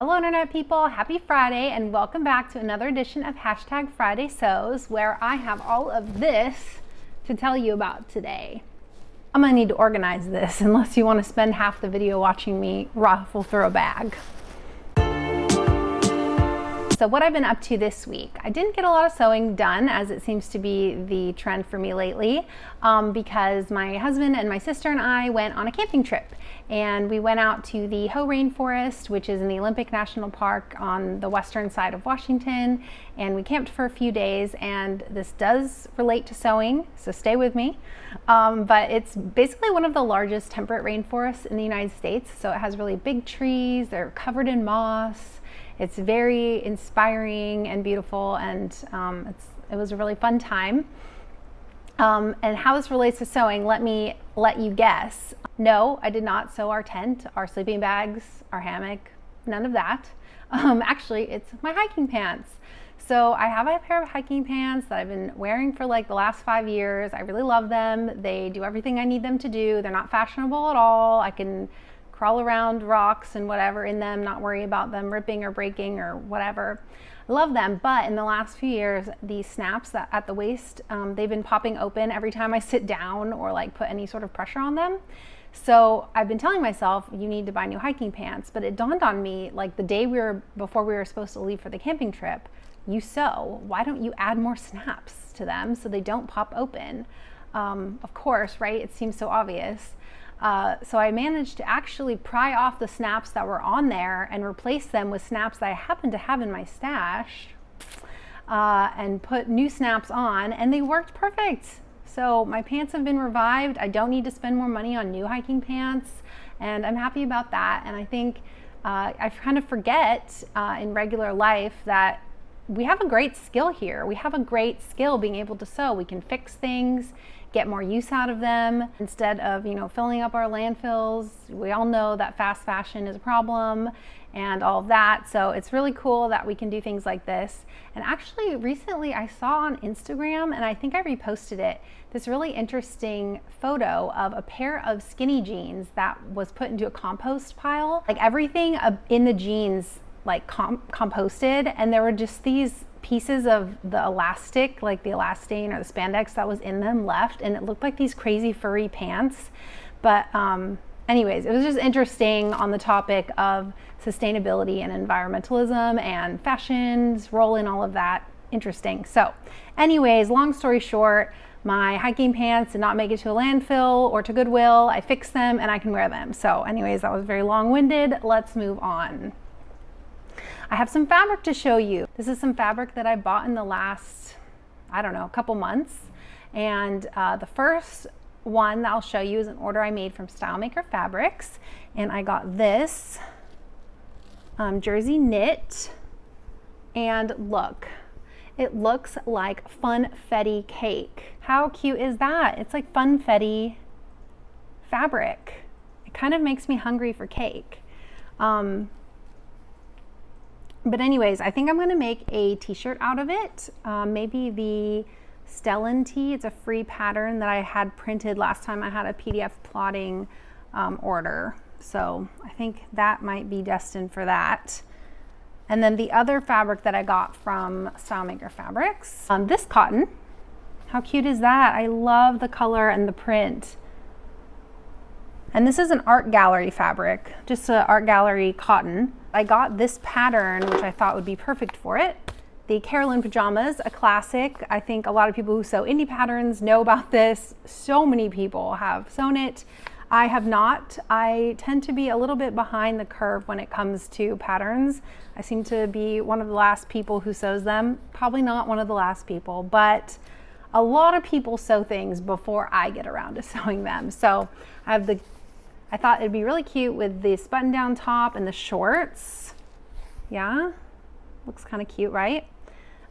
Hello Internet people, happy Friday and welcome back to another edition of #FridaySews, where I have all of this to tell you about today. I'm gonna need to organize this unless you want to spend half the video watching me ruffle through a bag. So what I've been up to this week, I didn't get a lot of sewing done, as it seems to be the trend for me lately, because my husband and my sister and I went on a camping trip, and we went out to the Hoh Rainforest, which is in the Olympic National Park on the western side of Washington, and we camped for a few days. And this does relate to sewing, so stay with me, but it's basically one of the largest temperate rainforests in the United States. So it has really big trees, they're covered in moss. It's very inspiring and beautiful, and it was a really fun time. And how this relates to sewing, let me let you guess. No, I did not sew our tent, our sleeping bags, our hammock, none of that. Actually, it's my hiking pants. So I have a pair of hiking pants that I've been wearing for like the last 5 years. I really love them. They do everything I need them to do. They're not fashionable at all. I can crawl around rocks and whatever in them, not worry about them ripping or breaking or whatever. I love them, but in the last few years, these snaps that at the waist, they've been popping open every time I sit down or like put any sort of pressure on them. So I've been telling myself, you need to buy new hiking pants, but it dawned on me like the day before we were supposed to leave for the camping trip, you sew, why don't you add more snaps to them so they don't pop open? Of course, right? It seems so obvious. So I managed to actually pry off the snaps that were on there and replace them with snaps that I happen to have in my stash, and put new snaps on, and they worked perfect. So my pants have been revived. I don't need to spend more money on new hiking pants, and I'm happy about that. And I think I kind of forget in regular life that we have a great skill here. We have a great skill being able to sew. We can fix things, get more use out of them instead of, filling up our landfills. We all know that fast fashion is a problem and all of that. So it's really cool that we can do things like this. And actually recently I saw on Instagram, and I think I reposted it, this really interesting photo of a pair of skinny jeans that was put into a compost pile. Like everything in the jeans like composted, and there were just these pieces of the elastic, like the elastane or the spandex that was in them left, and it looked like these crazy furry pants. But anyways, it was just interesting on the topic of sustainability and environmentalism and fashions, role in all of that. Interesting. So anyways, long story short, my hiking pants did not make it to a landfill or to Goodwill. I fixed them and I can wear them. So anyways, that was very long-winded. Let's move on. I have some fabric to show you. This is some fabric that I bought in the last, I don't know, a couple months. And the first one that I'll show you is an order I made from Style Maker Fabrics. And I got this jersey knit. And look, it looks like funfetti cake. How cute is that? It's like funfetti fabric. It kind of makes me hungry for cake. But anyways, I think I'm going to make a t-shirt out of it. Maybe the Stellan tee. It's a free pattern that I had printed last time I had a PDF plotting order. So I think that might be destined for that. And then the other fabric that I got from Style Maker Fabrics, this cotton. How cute is that? I love the color and the print. And this is an art gallery fabric, just an art gallery cotton. I got this pattern, which I thought would be perfect for it. The Carolyn Pajamas, a classic. I think a lot of people who sew indie patterns know about this. So many people have sewn it. I have not. I tend to be a little bit behind the curve when it comes to patterns. I seem to be one of the last people who sews them. Probably not one of the last people, but a lot of people sew things before I get around to sewing them. So I thought it'd be really cute with this button down top and the shorts. Yeah, looks kind of cute, right?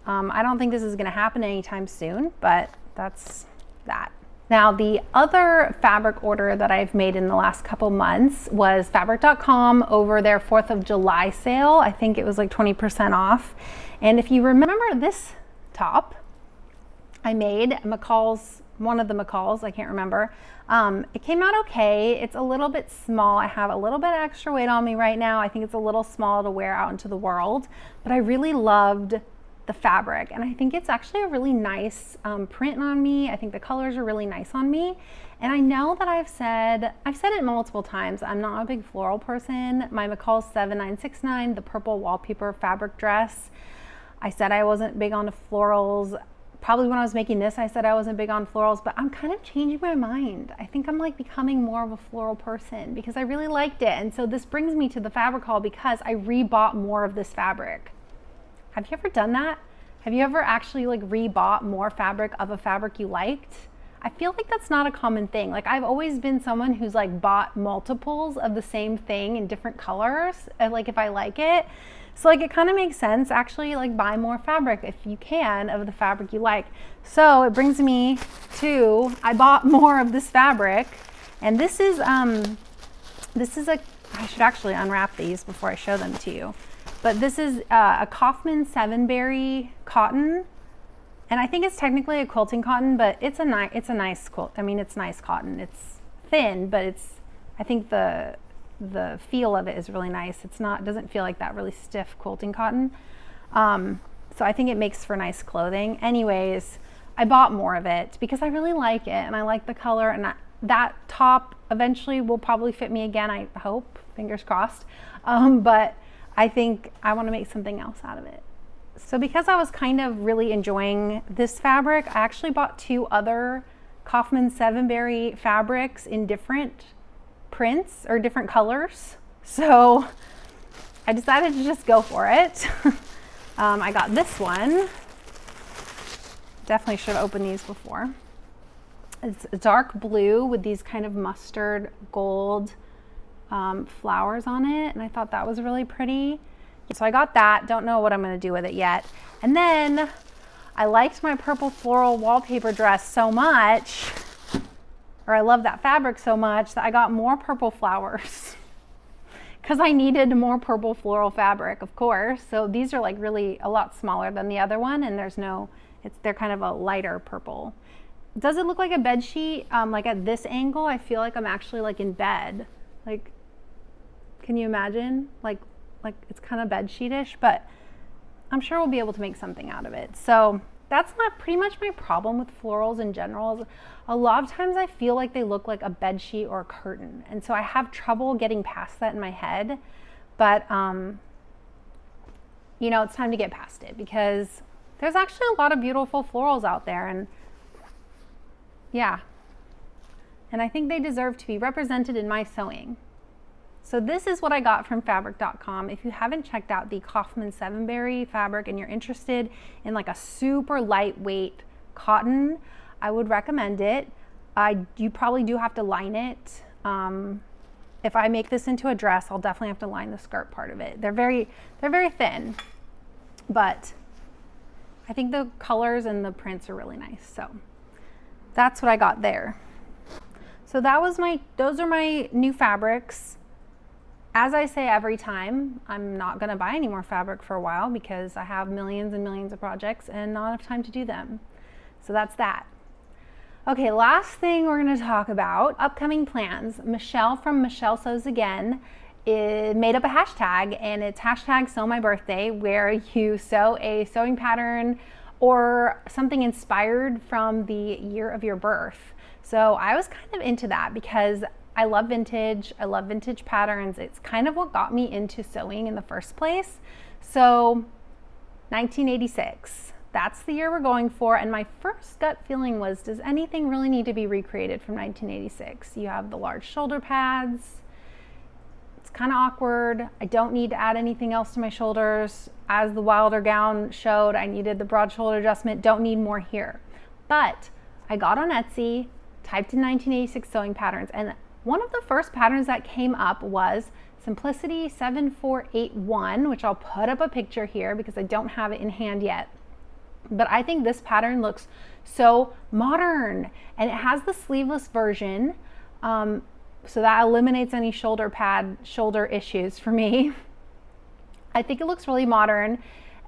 I don't think this is gonna happen anytime soon, but that's that. Now, the other fabric order that I've made in the last couple months was fabric.com over their 4th of July sale. I think it was like 20% off. And if you remember this top, I made one of the McCalls, I can't remember. It came out okay. It's a little bit small. I have a little bit extra weight on me right now. I think it's a little small to wear out into the world, but I really loved the fabric, and I think it's actually a really nice print on me. I think the colors are really nice on me. And I know that I've said it multiple times, I'm not a big floral person. My MichelleSewsAgain 7969, the purple wallpaper fabric dress, I said I wasn't big on florals. Probably when I was making this, I said I wasn't big on florals, but I'm kind of changing my mind. I think I'm like becoming more of a floral person because I really liked it. And so this brings me to the fabric haul because I rebought more of this fabric. Have you ever done that? Have you ever actually like rebought more fabric of a fabric you liked? I feel like that's not a common thing. Like I've always been someone who's like bought multiples of the same thing in different colors, like if I like it. So like it kind of makes sense actually, like buy more fabric if you can of the fabric you like. So it brings me to, I bought more of this fabric, and this is I should actually unwrap these before I show them to you. But this is a Kaufman 7-berry cotton. And I think it's technically a quilting cotton, but it's a nice quilt. I mean, it's nice cotton. It's thin, but I think the feel of it is really nice. Doesn't feel like that really stiff quilting cotton. So I think it makes for nice clothing. Anyways, I bought more of it because I really like it and I like the color, and that top eventually will probably fit me again, I hope, fingers crossed. But I think I want to make something else out of it. So because I was kind of really enjoying this fabric, I actually bought 2 other Kaufman 7-berry fabrics in different prints or different colors. So I decided to just go for it. I got this one. Definitely should have opened these before. It's a dark blue with these kind of mustard gold flowers on it, and I thought that was really pretty. So I got that. Don't know what I'm going to do with it yet. And then I liked my purple floral wallpaper dress so much, or I love that fabric so much, that I got more purple flowers because I needed more purple floral fabric, of course. So these are like really a lot smaller than the other one, and they're kind of a lighter purple. Does it look like a bed sheet? Like at this angle, I feel like I'm actually like in bed. Like, can you imagine? Like it's kind of bed sheetish, but I'm sure we'll be able to make something out of it. So that's pretty much my problem with florals in general. A lot of times I feel like they look like a bed sheet or a curtain, and so I have trouble getting past that in my head. But you know, it's time to get past it because there's actually a lot of beautiful florals out there, and yeah, and I think they deserve to be represented in my sewing. So this is what I got from fabric.com. If you haven't checked out the Kaufman 7-berry fabric and you're interested in like a super lightweight cotton, I would recommend it. You probably do have to line it. If I make this into a dress, I'll definitely have to line the skirt part of it. They're very thin, but I think the colors and the prints are really nice. So that's what I got there. So those are my new fabrics. As I say every time, I'm not going to buy any more fabric for a while because I have millions and millions of projects and not enough time to do them. So that's that. Okay, last thing we're going to talk about, upcoming plans. Michelle from MichelleSewsAgain made up a hashtag, and it's hashtag sewmybirthday, where you sew a sewing pattern or something inspired from the year of your birth. So I was kind of into that because I love vintage patterns. It's kind of what got me into sewing in the first place. So 1986, that's the year we're going for. And my first gut feeling was, does anything really need to be recreated from 1986? You have the large shoulder pads. It's kind of awkward. I don't need to add anything else to my shoulders. As the Wilder gown showed, I needed the broad shoulder adjustment. Don't need more here. But I got on Etsy, typed in 1986 sewing patterns, and one of the first patterns that came up was Simplicity 7481, which I'll put up a picture here because I don't have it in hand yet. But I think this pattern looks so modern, and it has the sleeveless version, so that eliminates any shoulder issues for me. I think it looks really modern,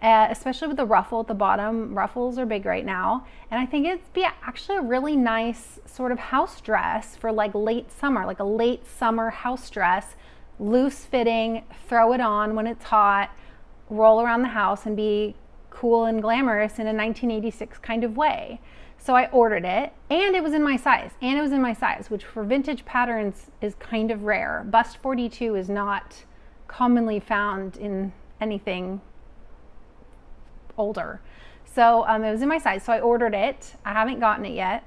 especially with the ruffle at the bottom. Ruffles are big right now. And I think it'd be actually a really nice sort of house dress for like late summer, like a late summer house dress, loose fitting, throw it on when it's hot, roll around the house and be cool and glamorous in a 1986 kind of way. So I ordered it, and it was in my size, which for vintage patterns is kind of rare. Bust 42 is not commonly found in anything older. So it was in my size, so I ordered it. I haven't gotten it yet.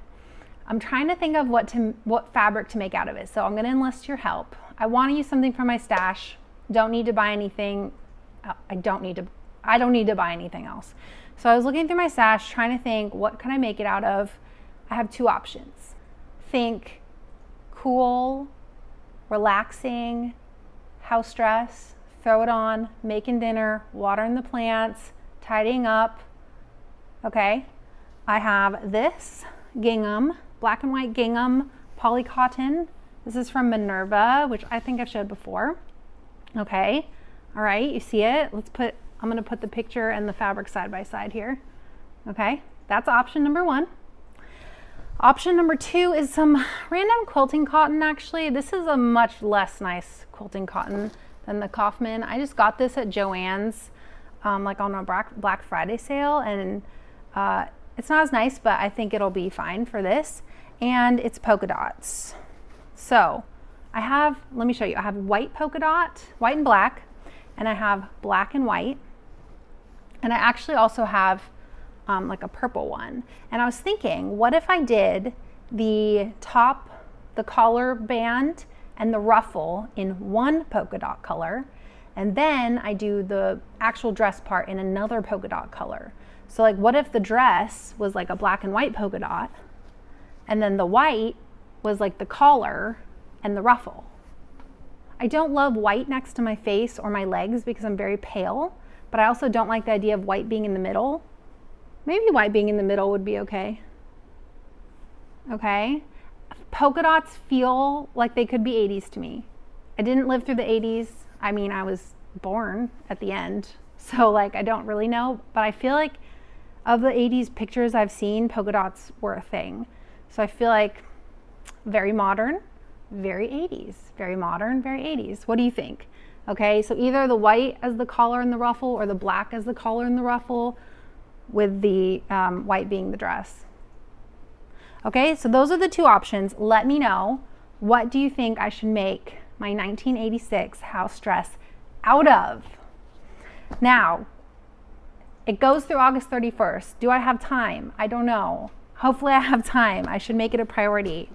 I'm trying to think of what fabric to make out of it, so I'm gonna enlist your help. I wanna use something from my stash. Don't need to buy anything. I don't need to buy anything else. So I was looking through my stash, trying to think, what can I make it out of? I have two options. Think cool, relaxing, house dress, throw it on, making dinner, watering the plants, tidying up. Okay, I have this gingham, black and white gingham, poly cotton. This is from Minerva, which I think I've showed before. Okay, all right, you see it? I'm gonna put the picture and the fabric side by side here. Okay, that's option number one. Option number two is some random quilting cotton, actually. This is a much less nice quilting cotton than the Kaufman. I just got this at Joann's, like on a Black Friday sale, and it's not as nice, but I think it'll be fine for this. And it's polka dots. So let me show you. I have white polka dot, white and black, and I have black and white. And I actually also have like a purple one. And I was thinking, what if I did the top, the collar band, and the ruffle in one polka dot color, and then I do the actual dress part in another polka dot color. So like, what if the dress was like a black and white polka dot, and then the white was like the collar and the ruffle? I don't love white next to my face or my legs because I'm very pale, but I also don't like the idea of white being in the middle. Maybe white being in the middle would be okay. Okay. Polka dots feel like they could be 80s to me. I didn't live through the 80s. I mean, I was born at the end, so like I don't really know, but I feel like of the 80s pictures I've seen, polka dots were a thing. So I feel like very modern, very 80s, very modern, very 80s. What do you think? Okay, so either the white as the collar and the ruffle, or the black as the collar and the ruffle, with the white being the dress. Okay, so those are the two options. Let me know, what do you think I should make my 1986 house dress out of? Now, it goes through August 31st. Do I have time? I don't know. Hopefully I have time. I should make it a priority.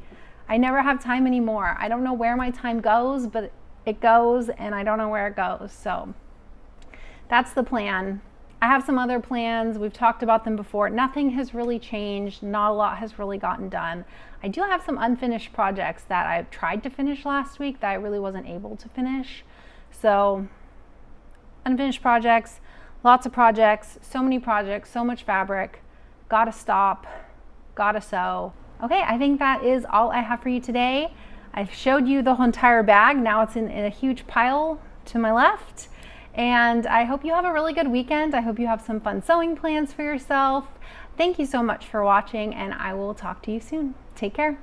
I never have time anymore. I don't know where my time goes, but it goes, and I don't know where it goes. So that's the plan. I have some other plans. We've talked about them before. Nothing has really changed. Not a lot has really gotten done. I do have some unfinished projects that I've tried to finish last week that I really wasn't able to finish. So unfinished projects, lots of projects, so many projects, so much fabric. Gotta stop, gotta sew. Okay, I think that is all I have for you today. I've showed you the whole entire bag. Now it's in a huge pile to my left. And I hope you have a really good weekend. I hope you have some fun sewing plans for yourself. Thank you so much for watching, and I will talk to you soon. Take care.